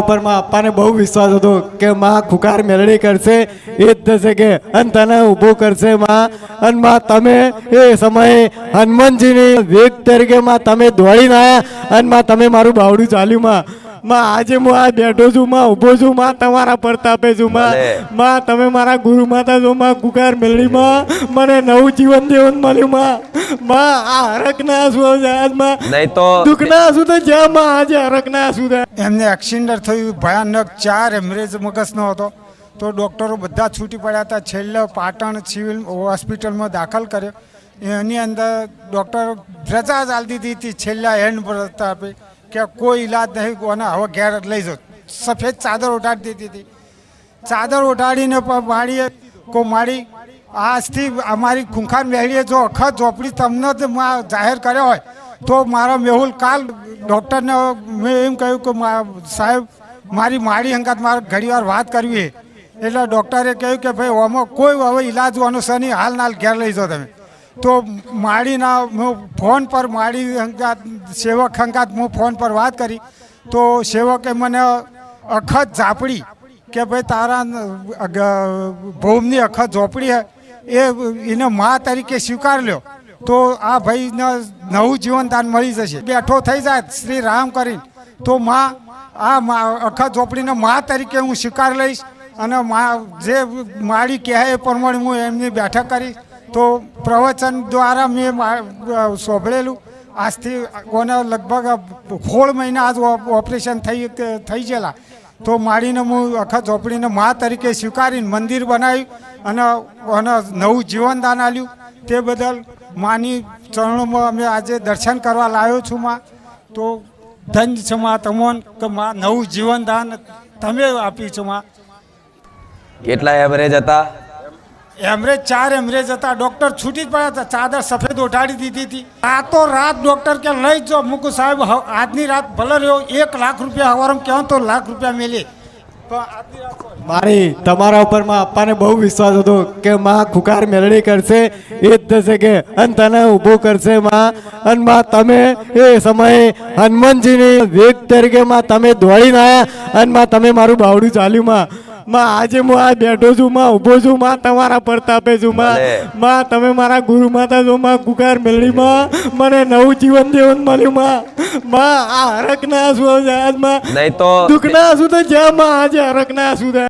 ઉપર માં અપ્પાને બહુ વિશ્વાસ હતો કે માં ખુકાર મેળડી કરશે એ જ થશે કે અને તને ઊભો કરશે માં અને માં તમે એ સમયે હનુમાનજીની વેગ તરીકે માં તમે દોડીને આવ્યા અને માં તમે મારું બાવડું ચાલ્યું માં આજે હું આ બેઠો છું માં ઊભો છું માં તમારા પ્રતાપે છું માં તમે મારા ગુરુ માતા છો માં ખુકાર મેળડીમાં મને નવું જીવન દેવન મળ્યું માં આ હરકના આંસુ આજમાં નહીં તો દુઃખના આંસુ તો જ્યાં માં આજે હરકના આંસુ થાય એમને એક્સિડન્ટ થયું ભયાનક 4 હેમરેજ મગજનો હતો તો ડૉક્ટરો બધા છૂટી પડ્યા હતા છેલ્લે પાટણ સિવિલ હોસ્પિટલમાં દાખલ કર્યો એની અંદર ડૉક્ટર રજા ચાલતી હતી છેલ્લા એન્ડ પર આપી કે કોઈ ઈલાજ નહીં કોને હવે ઘેર લઈ જાઓ સફેદ ચાદર ઓઢાડી દીધી હતી ચાદર ઓઢાડીને માડીએ માડી આજથી અમારી ખૂંખાર મેળીએ જો અખત ઝોપડી તમને જ જાહેર કર્યો હોય તો મારા મેહુલ કાલ ડૉક્ટરને મેં એમ કહ્યું કે સાહેબ મારી માડી અંગાત મારે ઘણીવાર વાત કરવી એટલે ડૉક્ટરે કહ્યું કે ભાઈ આમાં કોઈ હવે ઈલાજ છે નહીં હાલ ઘેર લઈ જાઓ તમે તો માડીના હું ફોન પર માડી અંગાત સેવક અંગાત હું ફોન પર વાત કરી તો સેવકે મને અખત ઝાપડી કે ભાઈ તારા ભૌમની અખત ઝોપડી એને મા તરીકે સ્વીકાર લ્યો તો આ ભાઈને નવું જીવનદાન મળી જશે બેઠો થઈ જાય શ્રી રામ કરીને તો આ અખત ઝોપડીને મા તરીકે હું સ્વીકાર લઈશ અને જે માડી કહે એ પ્રમાણે હું એમની બેઠક કરીશ તો પ્રવચન દ્વારા મેં સાંભળેલું આજથી કોને લગભગ 16 મહિના આજ ઓપરેશન થઈ ગયેલા તો માડીને હું અખત ઝોપડીને મા તરીકે સ્વીકારીને મંદિર બનાવ્યું અને નવું જીવનદાન આપ્યું તે બદલ માની ચરણોમાં અમે આજે દર્શન કરવા લાવ્યો છું માં તો ધન્ય છે માં તમોન કે માં નવું જીવનદાન તમે આપ્યું છો માં કેટલા એવરેજ હતા એમરેજ 4 એમરેજ હતા ડૉક્ટર છૂટી જ પડ્યા હતા ચાદર સફેદ ઓઢાડી દીધી હતી રાતો રાત ડૉક્ટર કે લઈ જાઓ મૂકુ સાહેબ આજની રાત ભલે રહ્યો 1 લાખ રૂપિયા હવારમાં કહેવાય તો લાખ રૂપિયા મેલી મારી તમારા ઉપર માં અપ્પાને બહુ વિશ્વાસ હતો કે માં ખુકાર મેળડી કરશે એ જ થશે કે અને તને ઊભો કરશે માં અને માં તમે એ સમયે હનુમાનજીની વેગ તરીકે માં તમે દોડીને આવ્યા અને માં તમે મારું બાવડું ચાલ્યું માં આજે હું આ બેઠો છું માં ઊભો છું માં તમારા પ્રતાપે છું માં તમે મારા ગુરુ માતા છો માં ખુકાર મેળડીમાં મને નવું જીવન દેવન મળ્યું માં આ હરકના આંસુ આજમાં નહીં તો દુઃખના આંસુ તો જ્યાં માં આજે હરકના આંસુ થાય